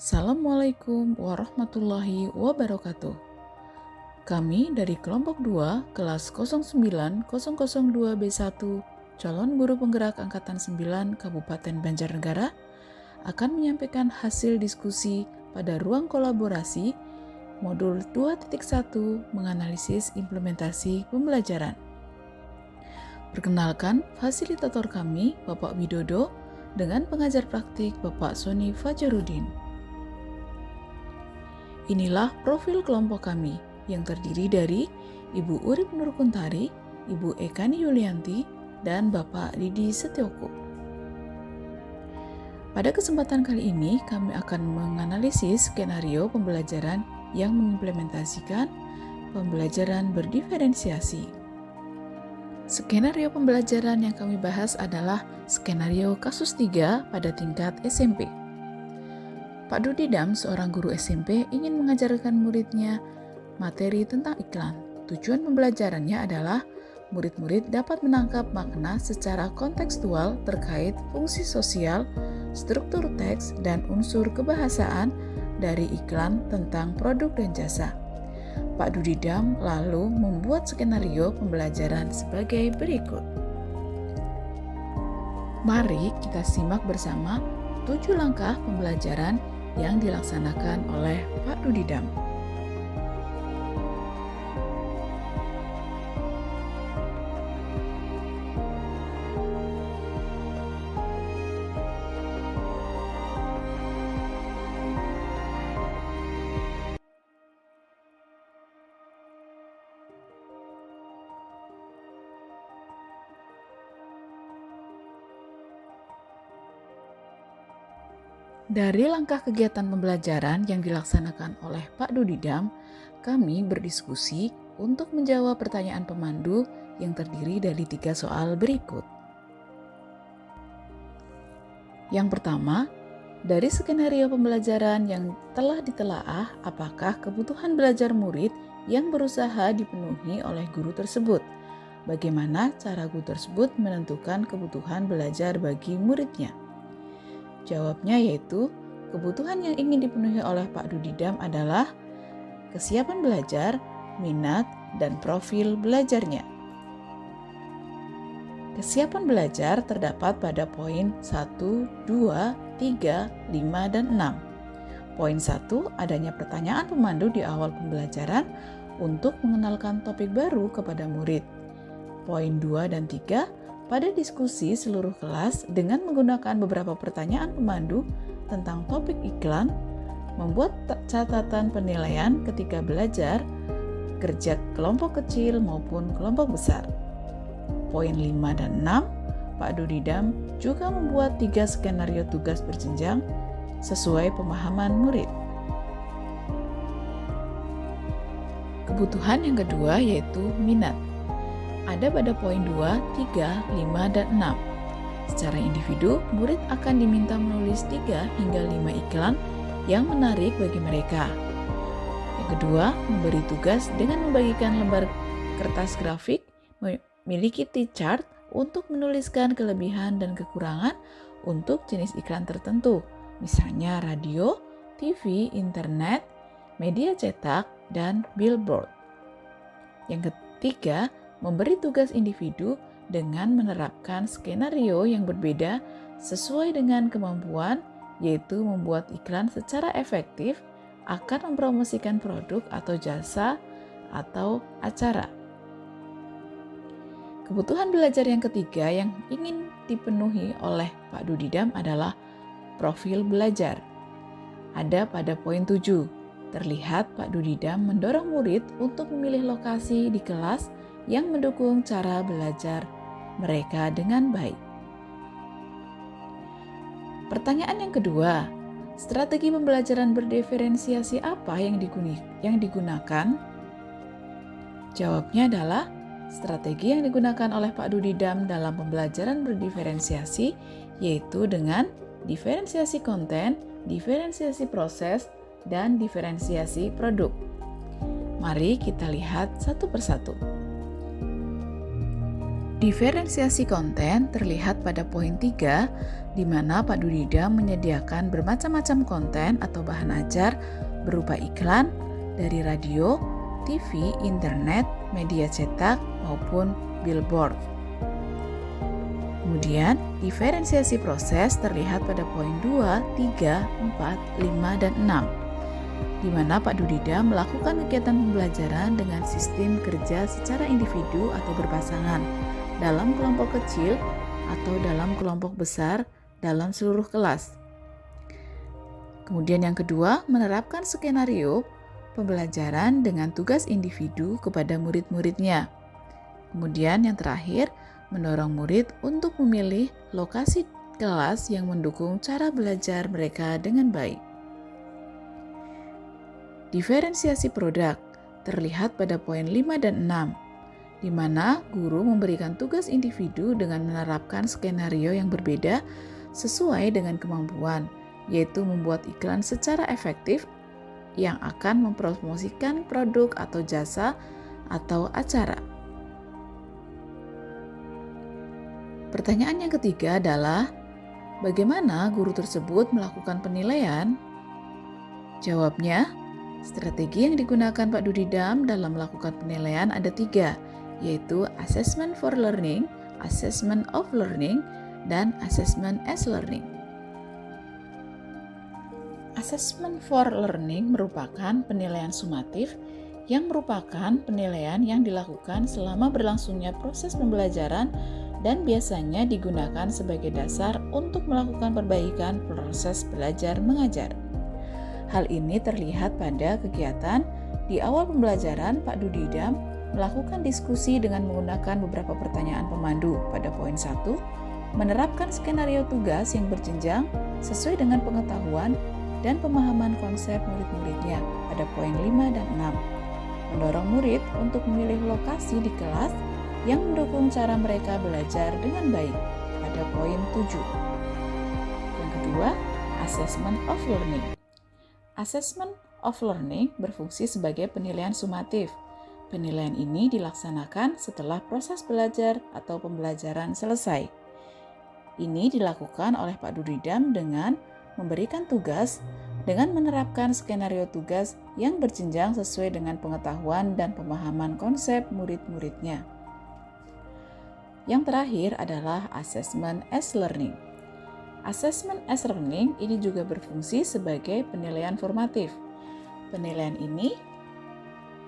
Assalamualaikum warahmatullahi wabarakatuh. Kami dari kelompok 2 kelas 09002B1 calon guru penggerak angkatan 9 Kabupaten Banjarnegara akan menyampaikan hasil diskusi pada ruang kolaborasi modul 2.1 menganalisis implementasi pembelajaran. Perkenalkan fasilitator kami Bapak Widodo dengan pengajar praktik Bapak Sony Fajarudin. Inilah profil kelompok kami yang terdiri dari Ibu Urip Nurkuntari, Ibu Ekani Yulianti, dan Bapak Didi Setioko. Pada kesempatan kali ini kami akan menganalisis skenario pembelajaran yang mengimplementasikan pembelajaran berdiferensiasi. Skenario pembelajaran yang kami bahas adalah skenario kasus 3 pada tingkat SMP. Pak Dudidam, seorang guru SMP, ingin mengajarkan muridnya materi tentang iklan. Tujuan pembelajarannya adalah murid-murid dapat menangkap makna secara kontekstual terkait fungsi sosial, struktur teks, dan unsur kebahasaan dari iklan tentang produk dan jasa. Pak Dudidam lalu membuat skenario pembelajaran sebagai berikut. Mari kita simak bersama 7 langkah pembelajaran yang dilaksanakan oleh Pak Dudidam. Dari langkah kegiatan pembelajaran yang dilaksanakan oleh Pak Dudidam, kami berdiskusi untuk menjawab pertanyaan pemandu yang terdiri dari 3 soal berikut. Yang pertama, dari skenario pembelajaran yang telah ditelaah, apakah kebutuhan belajar murid yang berusaha dipenuhi oleh guru tersebut? Bagaimana cara guru tersebut menentukan kebutuhan belajar bagi muridnya? Jawabnya yaitu, kebutuhan yang ingin dipenuhi oleh Pak Dudidam adalah kesiapan belajar, minat, dan profil belajarnya. Kesiapan belajar terdapat pada poin 1, 2, 3, 5, dan 6. Poin 1, adanya pertanyaan pemandu di awal pembelajaran untuk mengenalkan topik baru kepada murid. Poin 2 dan 3, pada diskusi seluruh kelas dengan menggunakan beberapa pertanyaan pemandu tentang topik iklan, membuat catatan penilaian ketika belajar, kerja kelompok kecil maupun kelompok besar. Poin 5 dan 6, Pak Dudidam juga membuat 3 skenario tugas berjenjang sesuai pemahaman murid. Kebutuhan yang kedua yaitu minat. Ada pada poin 2, 3, 5, dan 6. Secara individu, murid akan diminta menulis 3 hingga 5 iklan yang menarik bagi mereka. Yang kedua, memberi tugas dengan membagikan lembar kertas grafik, memiliki T-chart untuk menuliskan kelebihan dan kekurangan untuk jenis iklan tertentu, misalnya radio, TV, internet, media cetak, dan billboard. Yang ketiga, memberi tugas individu dengan menerapkan skenario yang berbeda sesuai dengan kemampuan, yaitu membuat iklan secara efektif akan mempromosikan produk atau jasa atau acara. Kebutuhan belajar yang ketiga yang ingin dipenuhi oleh Pak Dudidam adalah profil belajar. Ada pada poin 7, terlihat Pak Dudidam mendorong murid untuk memilih lokasi di kelas yang mendukung cara belajar mereka dengan baik. Pertanyaan yang kedua, strategi pembelajaran berdiferensiasi apa yang digunakan? Jawabnya adalah, strategi yang digunakan oleh Pak Dudidam dalam pembelajaran berdiferensiasi yaitu dengan diferensiasi konten, diferensiasi proses, dan diferensiasi produk. Mari kita lihat satu persatu. Diferensiasi konten terlihat pada poin 3, di mana Pak Dudida menyediakan bermacam-macam konten atau bahan ajar berupa iklan dari radio, TV, internet, media cetak, maupun billboard. Kemudian, diferensiasi proses terlihat pada poin 2, 3, 4, 5, dan 6, di mana Pak Dudida melakukan kegiatan pembelajaran dengan sistem kerja secara individu atau berpasangan, dalam kelompok kecil atau dalam kelompok besar dalam seluruh kelas. Kemudian yang kedua, menerapkan skenario pembelajaran dengan tugas individu kepada murid-muridnya. Kemudian yang terakhir, mendorong murid untuk memilih lokasi kelas yang mendukung cara belajar mereka dengan baik. Diferensiasi produk terlihat pada poin 5 dan 6, di mana guru memberikan tugas individu dengan menerapkan skenario yang berbeda sesuai dengan kemampuan, yaitu membuat iklan secara efektif yang akan mempromosikan produk atau jasa atau acara. Pertanyaan yang ketiga adalah, bagaimana guru tersebut melakukan penilaian? Jawabnya, strategi yang digunakan Pak Dudidam dalam melakukan penilaian ada 3, yaitu Assessment for Learning, Assessment of Learning, dan Assessment as Learning. Assessment for Learning merupakan penilaian sumatif yang merupakan penilaian yang dilakukan selama berlangsungnya proses pembelajaran dan biasanya digunakan sebagai dasar untuk melakukan perbaikan proses belajar mengajar. Hal ini terlihat pada kegiatan di awal pembelajaran. Pak Dudidam melakukan diskusi dengan menggunakan beberapa pertanyaan pemandu. Pada poin 1, menerapkan skenario tugas yang berjenjang sesuai dengan pengetahuan dan pemahaman konsep murid-muridnya. Pada poin 5 dan 6, mendorong murid untuk memilih lokasi di kelas yang mendukung cara mereka belajar dengan baik. Pada poin 7. Yang kedua, Assessment of Learning. Assessment of Learning berfungsi sebagai penilaian sumatif. Penilaian ini dilaksanakan setelah proses belajar atau pembelajaran selesai. Ini dilakukan oleh Pak Dudidam dengan memberikan tugas dengan menerapkan skenario tugas yang berjenjang sesuai dengan pengetahuan dan pemahaman konsep murid-muridnya. Yang terakhir adalah Assessment as Learning. Assessment as Learning ini juga berfungsi sebagai penilaian formatif. Penilaian ini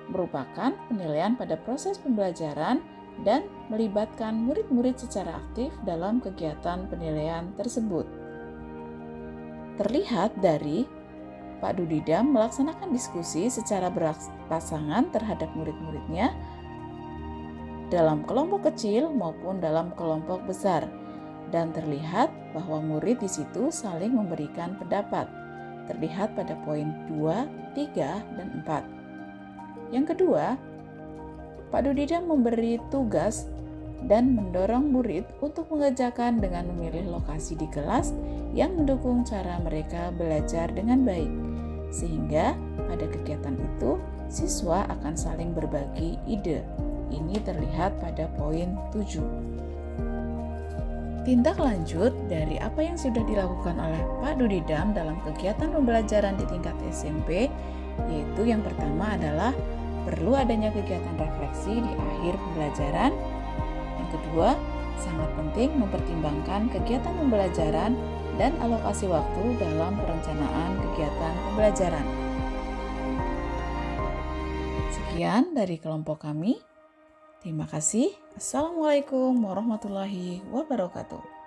merupakan penilaian pada proses pembelajaran dan melibatkan murid-murid secara aktif dalam kegiatan penilaian tersebut. Terlihat dari Pak Dudidam melaksanakan diskusi secara berpasangan terhadap murid-muridnya dalam kelompok kecil maupun dalam kelompok besar, dan terlihat bahwa murid di situ saling memberikan pendapat. Terlihat pada poin 2, 3, dan 4. Yang kedua, Pak Dudidam memberi tugas dan mendorong murid untuk mengerjakan dengan memilih lokasi di kelas yang mendukung cara mereka belajar dengan baik, sehingga pada kegiatan itu siswa akan saling berbagi ide. Ini terlihat pada poin 7. Tindak lanjut dari apa yang sudah dilakukan oleh Pak Dudidam dalam kegiatan pembelajaran di tingkat SMP, yaitu yang pertama adalah perlu adanya kegiatan refleksi di akhir pembelajaran. Yang kedua, sangat penting mempertimbangkan kegiatan pembelajaran dan alokasi waktu dalam perencanaan kegiatan pembelajaran. Sekian dari kelompok kami. Terima kasih. Assalamualaikum warahmatullahi wabarakatuh.